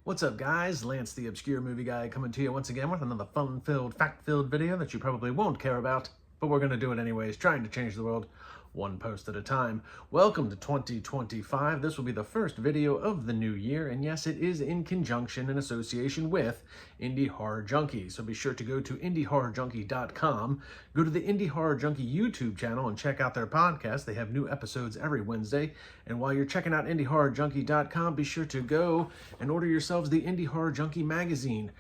What's up, guys? Lance the Obscure Movie Guy coming to you once again with another fun-filled, fact-filled video that you probably won't care about, but we're going to do it anyways, trying to change the world one post at a time. Welcome to 2025. This will be the first video of the new year, and yes, it is in conjunction and association with Indie Horror Junkie. So be sure to go to indiehorrorjunkie.com, go to the Indie Horror Junkie YouTube channel and check out their podcast. They have new episodes every Wednesday. And while you're checking out indiehorrorjunkie.com, be sure to go and order yourselves the Indie Horror Junkie magazine.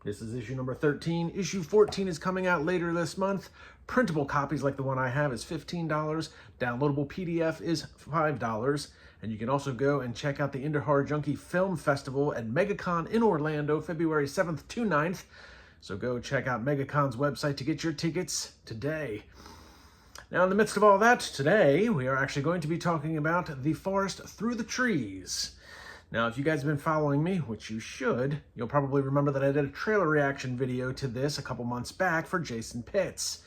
This is issue number 13. Issue 14 is coming out later this month. Printable copies like the one I have is $15. Downloadable PDF is $5. And you can also go and check out the Indie Horror Junkie Film Festival at MegaCon in Orlando, February 7th to 9th. So go check out MegaCon's website to get your tickets today. Now, in the midst of all that, today we are actually going to be talking about The Forest Through the Trees. Now, if you guys have been following me, which you should, you'll probably remember that I did a trailer reaction video to this a couple months back for Jason Pitts.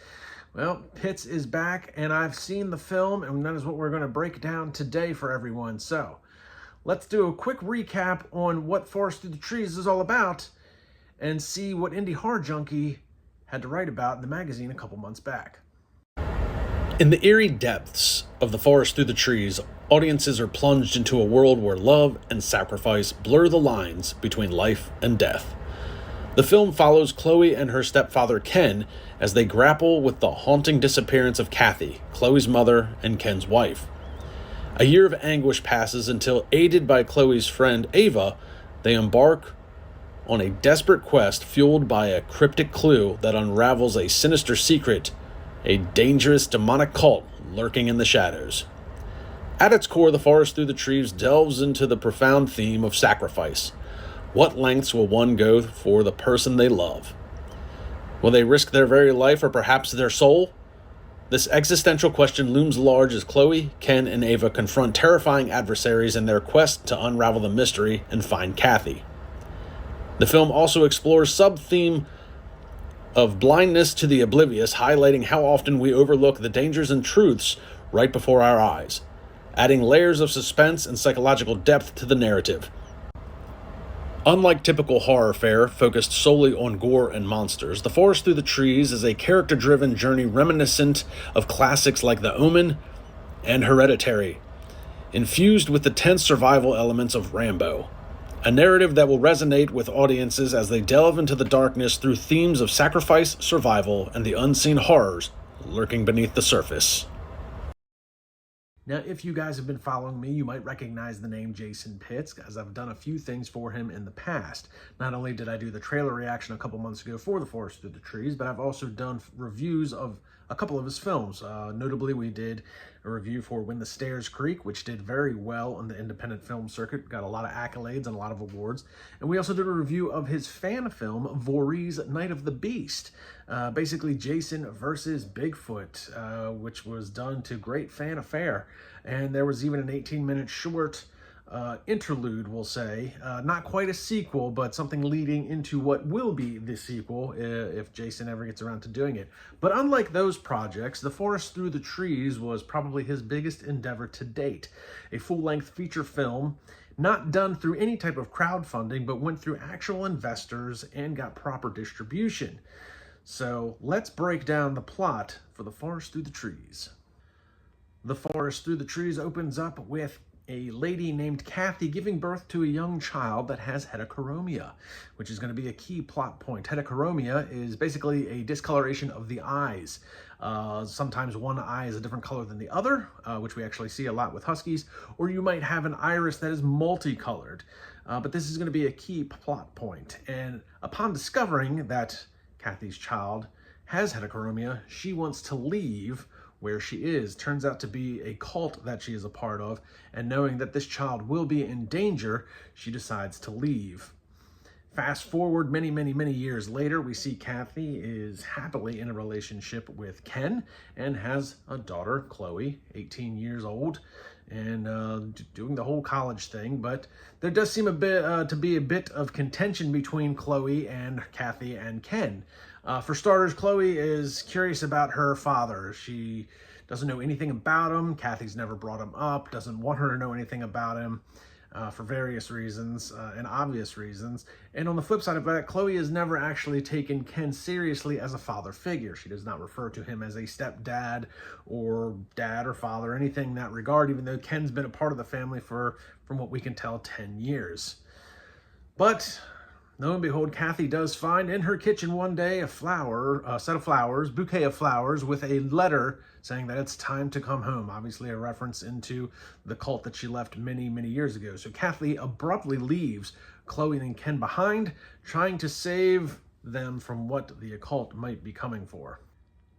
Well, Pitts is back, and I've seen the film, and that is what we're going to break down today for everyone. So, let's do a quick recap on what Forest Through the Trees is all about, and see what Indie Horror Junkie had to write about in the magazine a couple months back. In the eerie depths of The Forest Through the Trees, audiences are plunged into a world where love and sacrifice blur the lines between life and death. The film follows Chloe and her stepfather Ken as they grapple with the haunting disappearance of Kathy, Chloe's mother and Ken's wife. A year of anguish passes until, aided by Chloe's friend Ava, they embark on a desperate quest fueled by a cryptic clue that unravels a sinister secret, a dangerous demonic cult lurking in the shadows. At its core, The Forest Through the Trees delves into the profound theme of sacrifice. What lengths will one go for the person they love? Will they risk their very life or perhaps their soul? This existential question looms large as Chloe, Ken, and Ava confront terrifying adversaries in their quest to unravel the mystery and find Kathy. The film also explores sub-theme of blindness to the oblivious, highlighting how often we overlook the dangers and truths right before our eyes, adding layers of suspense and psychological depth to the narrative. Unlike typical horror fare focused solely on gore and monsters, The Forest Through the Trees is a character-driven journey reminiscent of classics like The Omen and Hereditary, infused with the tense survival elements of Rambo. A narrative that will resonate with audiences as they delve into the darkness through themes of sacrifice, survival, and the unseen horrors lurking beneath the surface. Now, if you guys have been following me, you might recognize the name Jason Pitts, as I've done a few things for him in the past. Not only did I do the trailer reaction a couple months ago for The Forest Through the Trees, but I've also done reviews of a couple of his films. Notably, we did a review for When the Stairs Creak, which did very well on the independent film circuit, got a lot of accolades and a lot of awards. And we also did a review of his fan film, Voorhees Night of the Beast. Basically, Jason versus Bigfoot, which was done to great fanfare. And there was even an 18-minute short interlude, we'll say. Not quite a sequel, but something leading into what will be the sequel if Jason ever gets around to doing it. But unlike those projects, The Forest Through the Trees was probably his biggest endeavor to date. A full-length feature film, not done through any type of crowdfunding, but went through actual investors and got proper distribution. So let's break down the plot for The Forest Through the Trees. The Forest Through the Trees opens up with a lady named Kathy giving birth to a young child that has heterochromia, which is going to be a key plot point. Heterochromia is basically a discoloration of the eyes. Sometimes one eye is a different color than the other, which we actually see a lot with huskies, or you might have an iris that is multicolored. But this is going to be a key plot point. And upon discovering that Kathy's child has heterochromia, she wants to leave where she is. Turns out to be a cult that she is a part of, and knowing that this child will be in danger, she decides to leave. Fast forward many years later, we see Kathy is happily in a relationship with Ken and has a daughter, Chloe, 18 years old, and doing the whole college thing. But there does seem to be a bit of contention between Chloe and Kathy and Ken. For starters, Chloe is curious about her father. She doesn't know anything about him. Kathy's never brought him up, doesn't want her to know anything about him. for various reasons and obvious reasons. And on the flip side of that, Chloe has never actually taken Ken seriously as a father figure. She does not refer to him as a stepdad or dad or father, anything in that regard, even though Ken's been a part of the family for, from what we can tell, 10 years. But lo and behold, Kathy does find in her kitchen one day a set of flowers, bouquet of flowers with a letter saying that it's time to come home. Obviously a reference into the cult that she left many, many years ago. So Kathy abruptly leaves Chloe and Ken behind, trying to save them from what the occult might be coming for.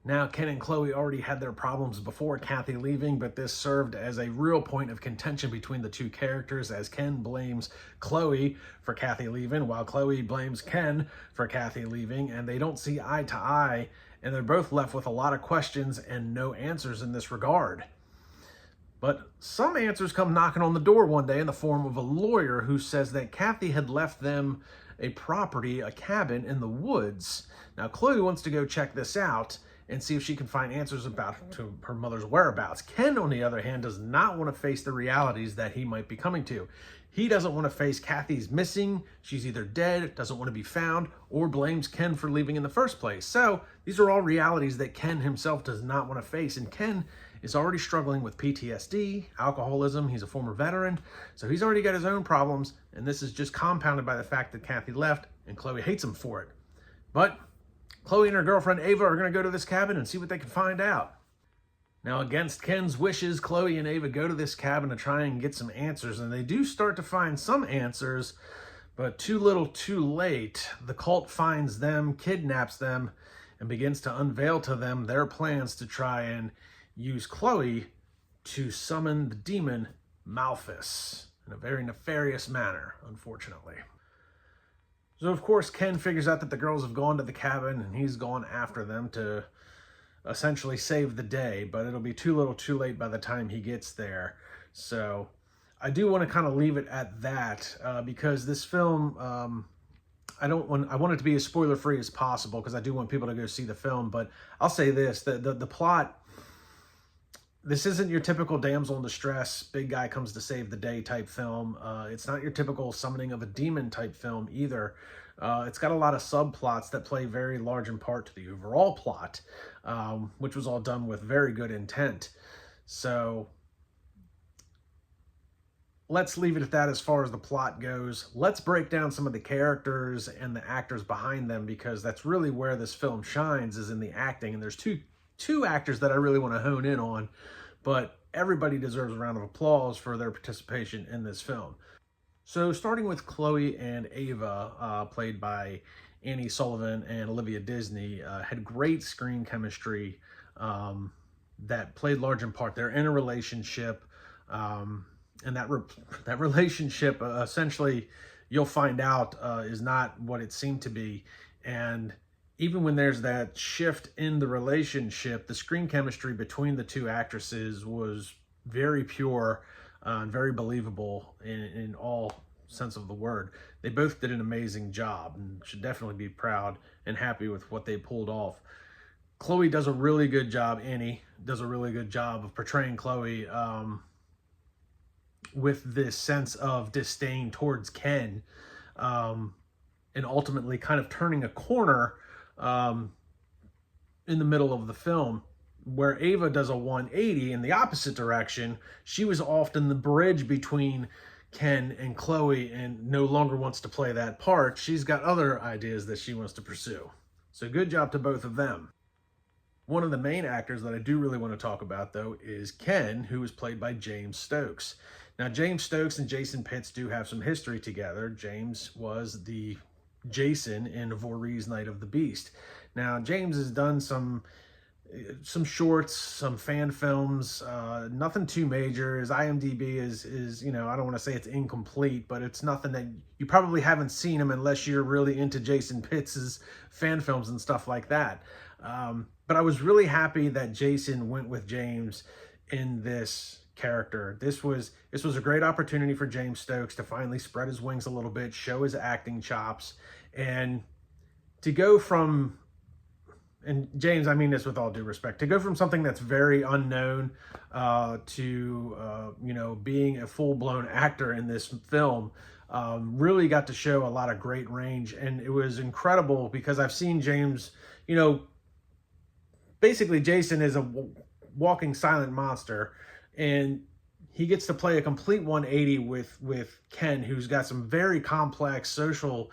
Now, Ken and Chloe already had their problems before Kathy leaving, but this served as a real point of contention between the two characters, as Ken blames Chloe for Kathy leaving, while Chloe blames Ken for Kathy leaving, and they don't see eye to eye, and they're both left with a lot of questions and no answers in this regard. But some answers come knocking on the door one day in the form of a lawyer who says that Kathy had left them a property, a cabin in the woods. Now, Chloe wants to go check this out and see if she can find answers to her mother's whereabouts. Ken, on the other hand, does not want to face the realities that he might be coming to. He doesn't want to face Kathy's missing, she's either dead, doesn't want to be found, or blames Ken for leaving in the first place. So these are all realities that Ken himself does not want to face, and Ken is already struggling with PTSD, alcoholism. He's a former veteran, so he's already got his own problems, and this is just compounded by the fact that Kathy left, and Chloe hates him for it. But Chloe and her girlfriend Ava are going to go to this cabin and see what they can find out. Now, against Ken's wishes, Chloe and Ava go to this cabin to try and get some answers, and they do start to find some answers, but too little too late. The cult finds them, kidnaps them, and begins to unveil to them their plans to try and use Chloe to summon the demon Malphus in a very nefarious manner, unfortunately. So, of course, Ken figures out that the girls have gone to the cabin, and he's gone after them to essentially save the day, but it'll be too little too late by the time he gets there. So I do want to kind of leave it at that because this film, I want it to be as spoiler free as possible because I do want people to go see the film. But I'll say this, the plot, this isn't your typical damsel in distress, big guy comes to save the day type film. It's not your typical summoning of a demon type film either. It's got a lot of subplots that play very large in part to the overall plot, which was all done with very good intent. So let's leave it at that as far as the plot goes. Let's break down some of the characters and the actors behind them, because that's really where this film shines, is in the acting. And there's two actors that I really want to hone in on, but everybody deserves a round of applause for their participation in this film. So starting with Chloe and Ava, played by Annie Sullivan and Olivia Disney, had great screen chemistry that played large in part. They're in a relationship, and that relationship essentially, you'll find out, is not what it seemed to be. And even when there's that shift in the relationship, the screen chemistry between the two actresses was very pure and very believable in all sense of the word. They both did an amazing job and should definitely be proud and happy with what they pulled off. Chloe does a really good job, Annie does a really good job of portraying Chloe with this sense of disdain towards Ken, and ultimately kind of turning a corner in the middle of the film, where Ava does a 180 in the opposite direction. She was often the bridge between Ken and Chloe and no longer wants to play that part. She's got other ideas that she wants to pursue. So good job to both of them. One of the main actors that I do really want to talk about, though, is Ken, who was played by James Stokes. Now, James Stokes and Jason Pitts do have some history together. James was the Jason in Voorhees Night of the Beast. Now, James has done some shorts, some fan films, nothing too major. His IMDb is, you know, I don't want to say it's incomplete, but it's nothing that you probably haven't seen him unless you're really into Jason Pitts's fan films and stuff like that. But I was really happy that Jason went with James in this character. This was a great opportunity for James Stokes to finally spread his wings a little bit, show his acting chops, and to go from and James, I mean this with all due respect, to go from something that's very unknown to being a full-blown actor in this film, really got to show a lot of great range. And it was incredible because I've seen James, basically Jason is a walking silent monster, and he gets to play a complete 180 with Ken, who's got some very complex social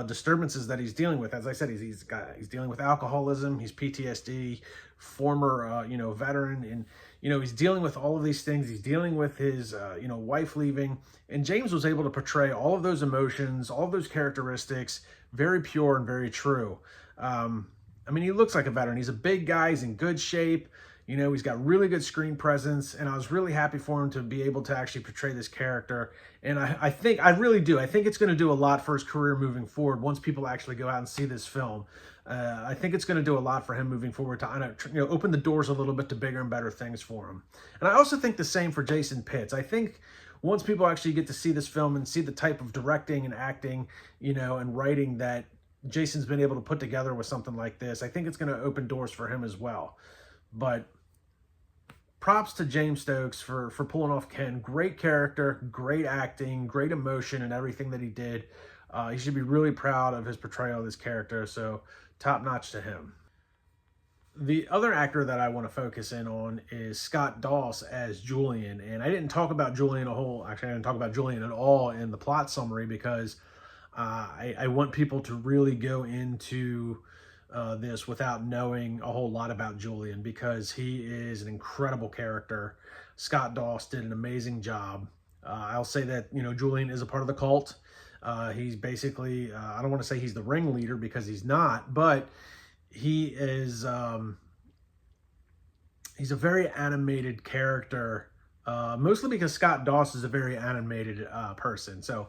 disturbances that he's dealing with. As I said, he's dealing with alcoholism, he's PTSD, former veteran, and he's dealing with all of these things. He's dealing with his wife leaving, and James was able to portray all of those emotions, all of those characteristics, very pure and very true. I mean, he looks like a veteran. He's a big guy. He's in good shape. He's got really good screen presence, and I was really happy for him to be able to actually portray this character. And I really do. I think it's going to do a lot for his career moving forward once people actually go out and see this film. I think it's going to do a lot for him moving forward to open the doors a little bit to bigger and better things for him. And I also think the same for Jason Pitts. I think once people actually get to see this film and see the type of directing and acting, and writing that Jason's been able to put together with something like this, I think it's going to open doors for him as well. But props to James Stokes for pulling off Ken. Great character, great acting, great emotion, and everything that he did. He should be really proud of his portrayal of this character, so top notch to him. The other actor that I want to focus in on is Scott Doss as Julian. And I didn't talk about Julian I didn't talk about Julian at all in the plot summary because I want people to really go into this without knowing a whole lot about Julian, because he is an incredible character. Scott Doss did an amazing job. I'll say that, Julian is a part of the cult. He's basically, I don't want to say he's the ringleader because he's not, but he is, he's a very animated character, mostly because Scott Doss is a very animated person. So,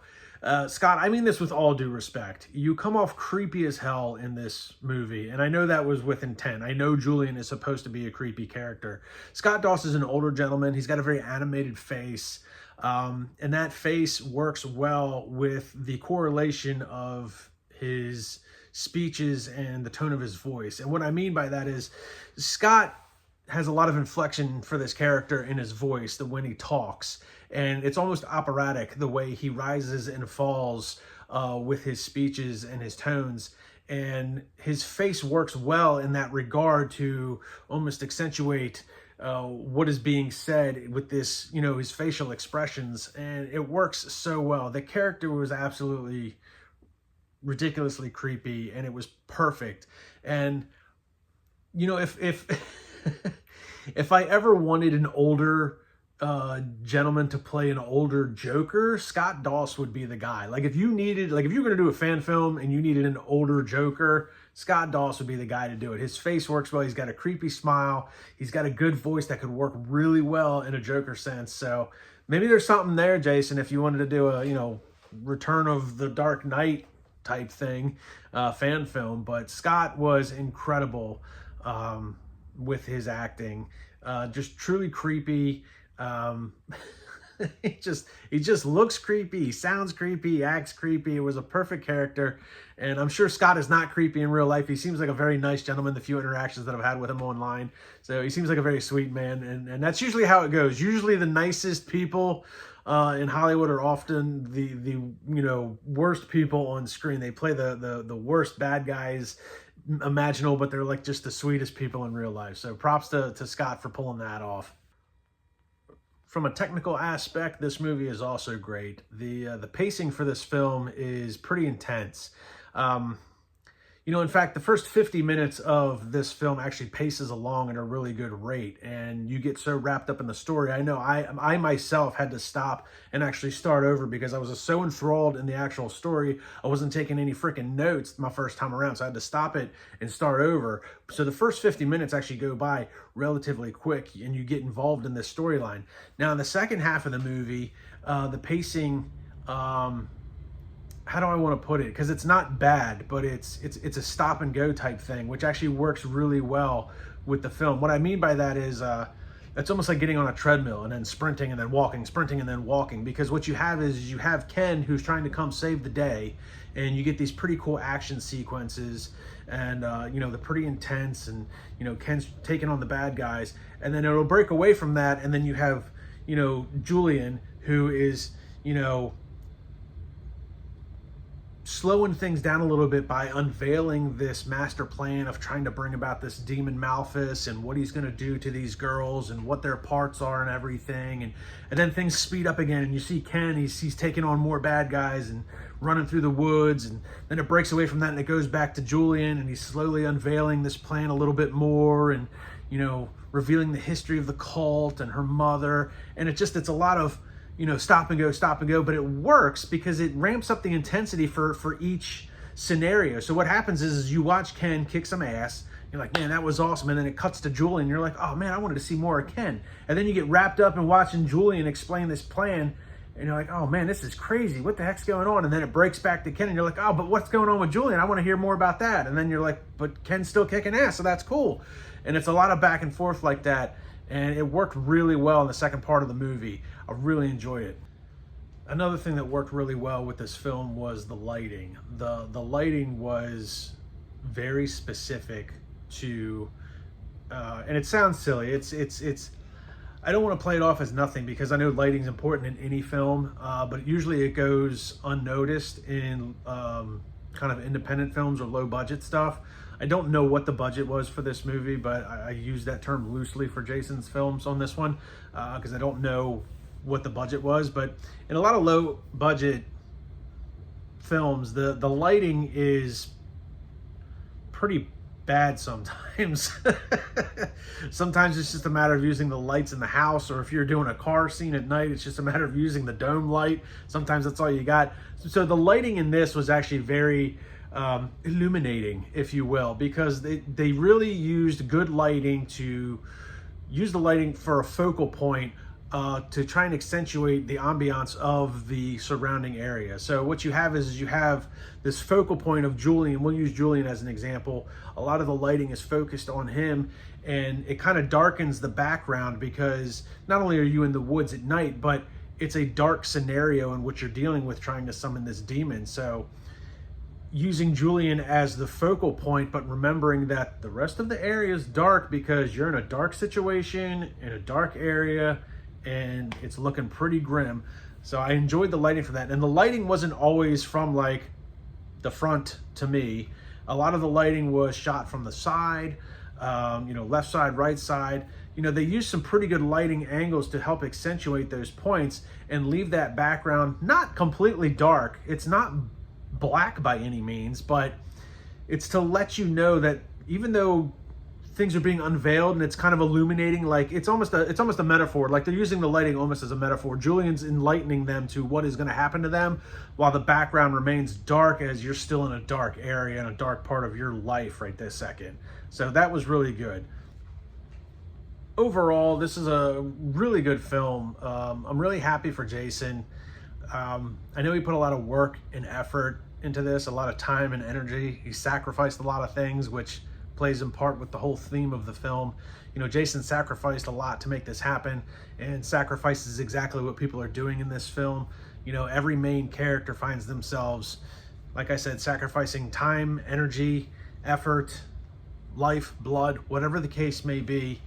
Scott, I mean this with all due respect. You come off creepy as hell in this movie, and I know that was with intent. I know Julian is supposed to be a creepy character. Scott Doss is an older gentleman. He's got a very animated face, and that face works well with the correlation of his speeches and the tone of his voice. And what I mean by that is Scott has a lot of inflection for this character in his voice, when he talks. And it's almost operatic, the way he rises and falls with his speeches and his tones. And his face works well in that regard to almost accentuate what is being said with this, his facial expressions. And it works so well. The character was absolutely ridiculously creepy, and it was perfect. And, if if I ever wanted an older gentleman to play an older Joker, Scott Doss would be the guy. If you were going to do a fan film and you needed an older Joker, Scott Doss would be the guy to do it. His face works well. He's got a creepy smile. He's got a good voice that could work really well in a Joker sense. So maybe there's something there, Jason, if you wanted to do a, Return of the Dark Knight type thing, fan film. But Scott was incredible with his acting, just truly creepy. He just looks creepy, he sounds creepy, he acts creepy. It was a perfect character, and I'm sure Scott is not creepy in real life. He seems like a very nice gentleman, the few interactions that I've had with him online. So he seems like a very sweet man, and that's usually how it goes. Usually the nicest people in Hollywood are often the worst people on screen. They play the worst bad guys imaginable, but they're like just the sweetest people in real life. So props to Scott for pulling that off. From a technical aspect, this movie is also great. The pacing for this film is pretty intense. In fact, the first 50 minutes of this film actually paces along at a really good rate, and you get so wrapped up in the story. I know I myself had to stop and actually start over because I was so enthralled in the actual story. I wasn't taking any freaking notes my first time around, so I had to stop it and start over. So the first 50 minutes actually go by relatively quick, and you get involved in this storyline. Now, in the second half of the movie, the pacing, how do I want to put it? Because it's not bad, but it's a stop and go type thing, which actually works really well with the film. What I mean by that is, it's almost like getting on a treadmill and then sprinting and then walking, sprinting and then walking, because what you have is you have Ken who's trying to come save the day, and you get these pretty cool action sequences, and you know, they're pretty intense, and you know, Ken's taking on the bad guys, and then it'll break away from that, and then you have, you know, Julian, who is, you know, slowing things down a little bit by unveiling this master plan of trying to bring about this demon Malphus, and what he's going to do to these girls and what their parts are and everything. And then things speed up again, and you see Ken, he's taking on more bad guys and running through the woods, and then it breaks away from that and it goes back to Julian, and he's slowly unveiling this plan a little bit more, and you know, revealing the history of the cult and her mother. And it's a lot of, you know, stop and go, but it works because it ramps up the intensity for each scenario. So what happens is you watch Ken kick some ass, you're like, man, that was awesome, and then it cuts to Julian, you're like, oh man, I wanted to see more of Ken. And then you get wrapped up in watching Julian explain this plan, and you're like, oh man, this is crazy, what the heck's going on? And then it breaks back to Ken, and you're like, oh, but what's going on with Julian? I want to hear more about that. And then you're like, but Ken's still kicking ass, so that's cool. And it's a lot of back and forth like that, and it worked really well in the second part of the movie. I really enjoyed it. Another thing that worked really well with this film was the lighting. The lighting was very specific to, and it sounds silly. It's. I don't want to play it off as nothing, because I know lighting's important in any film, but usually it goes unnoticed in kind of independent films or low budget stuff. I don't know what the budget was for this movie, but I use that term loosely for Jason's films on this one, because I don't know what the budget was. But in a lot of low budget films, the lighting is pretty bad sometimes. Sometimes it's just a matter of using the lights in the house, or if you're doing a car scene at night, it's just a matter of using the dome light. Sometimes that's all you got. So the lighting in this was actually very illuminating, if you will, because they really used good lighting to use the lighting for a focal point, to try and accentuate the ambiance of the surrounding area. So what you have is you have this focal point of Julian. We'll use Julian as an example. A lot of the lighting is focused on him, and it kind of darkens the background, because not only are you in the woods at night, but it's a dark scenario in which you're dealing with trying to summon this demon. So using Julian as the focal point, but remembering that the rest of the area is dark because you're in a dark situation, in a dark area, and it's looking pretty grim. So I enjoyed the lighting for that. And the lighting wasn't always from like the front to me. A lot of the lighting was shot from the side, you know, left side, right side. You know, they used some pretty good lighting angles to help accentuate those points and leave that background not completely dark. It's not black by any means, but it's to let you know that even though things are being unveiled and it's kind of illuminating, like it's almost a metaphor. Like they're using the lighting almost as a metaphor. Julian's enlightening them to what is going to happen to them, while the background remains dark as you're still in a dark area and a dark part of your life right this second. So that was really good. Overall, this is a really good film. I'm really happy for Jason. I know he put a lot of work and effort into this, a lot of time and energy. He sacrificed a lot of things, which plays in part with the whole theme of the film. You know, Jason sacrificed a lot to make this happen, and sacrifice is exactly what people are doing in this film. You know, every main character finds themselves, like I said, sacrificing time, energy, effort, life, blood, whatever the case may be.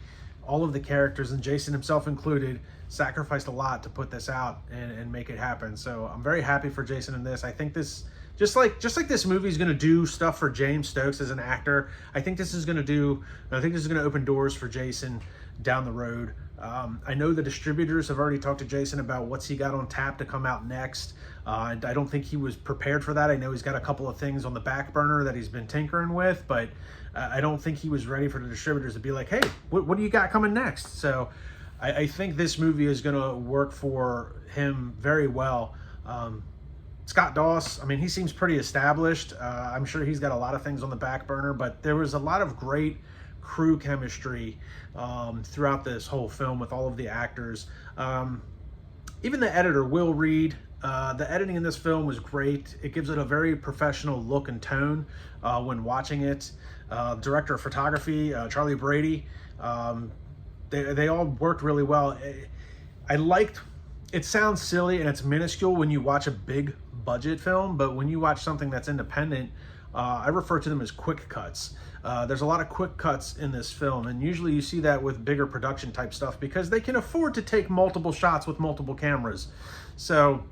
All of the characters, and Jason himself included, sacrificed a lot to put this out and make it happen. So I'm very happy for Jason in this. I think this, just like this movie is going to do stuff for James Stokes as an actor, I think this is going to open doors for Jason down the road. I know the distributors have already talked to Jason about what's he got on tap to come out next. I don't think he was prepared for that. I know he's got a couple of things on the back burner that he's been tinkering with, but I don't think he was ready for the distributors to be like, hey, what do you got coming next? So I think this movie is going to work for him very well. Scott Doss, I mean, he seems pretty established. I'm sure he's got a lot of things on the back burner, but there was a lot of great crew chemistry throughout this whole film with all of the actors. Even the editor, Will Reed, the editing in this film was great. It gives it a very professional look and tone when watching it. Director of photography, Charlie Brady, they all worked really well. I liked, it sounds silly and it's minuscule when you watch a big budget film, but when you watch something that's independent, I refer to them as quick cuts. There's a lot of quick cuts in this film, and usually you see that with bigger production type stuff because they can afford to take multiple shots with multiple cameras. So,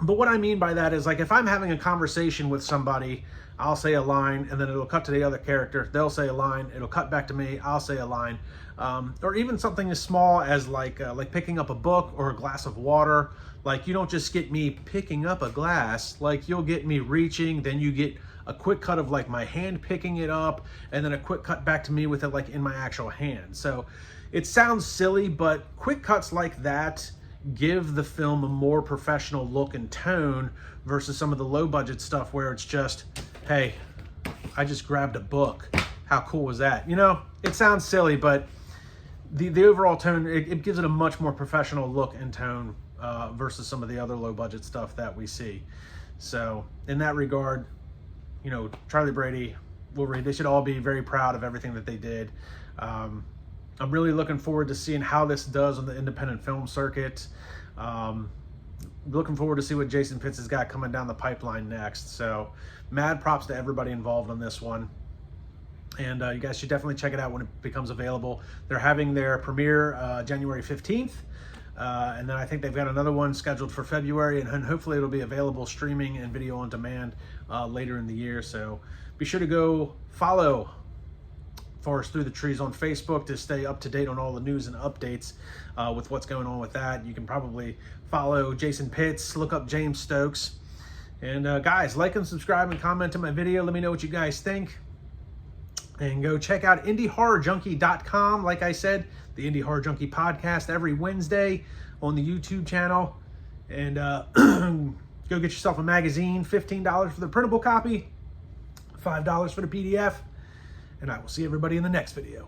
but what I mean by that is, like, if I'm having a conversation with somebody, I'll say a line and then it'll cut to the other character. They'll say a line, it'll cut back to me, I'll say a line. Or even something as small as like picking up a book or a glass of water. Like, you don't just get me picking up a glass, like you'll get me reaching, then you get a quick cut of like my hand picking it up, and then a quick cut back to me with it like in my actual hand. So it sounds silly, but quick cuts like that give the film a more professional look and tone versus some of the low budget stuff where it's just, hey, I just grabbed a book. How cool was that? You know, it sounds silly, but the overall tone, it gives it a much more professional look and tone versus some of the other low budget stuff that we see. So in that regard, you know, Charlie Brady, Will Reed, they should all be very proud of everything that they did. I'm really looking forward to seeing how this does on the independent film circuit. Looking forward to see what Jason Pitts has got coming down the pipeline next. So mad props to everybody involved on this one. And you guys should definitely check it out when it becomes available. They're having their premiere January 15th. And then I think they've got another one scheduled for February, and hopefully it'll be available streaming and video on demand later in the year. So be sure to go follow Forest Through the Trees on Facebook to stay up to date on all the news and updates with what's going on with that. You can probably follow Jason Pitts, look up James Stokes. And guys, like and subscribe and comment on my video. Let me know what you guys think. And go check out IndieHorrorJunkie.com. Like I said, the Indie Horror Junkie podcast every Wednesday on the YouTube channel. And go get yourself a magazine, $15 for the printable copy, $5 for the PDF. And I will see everybody in the next video.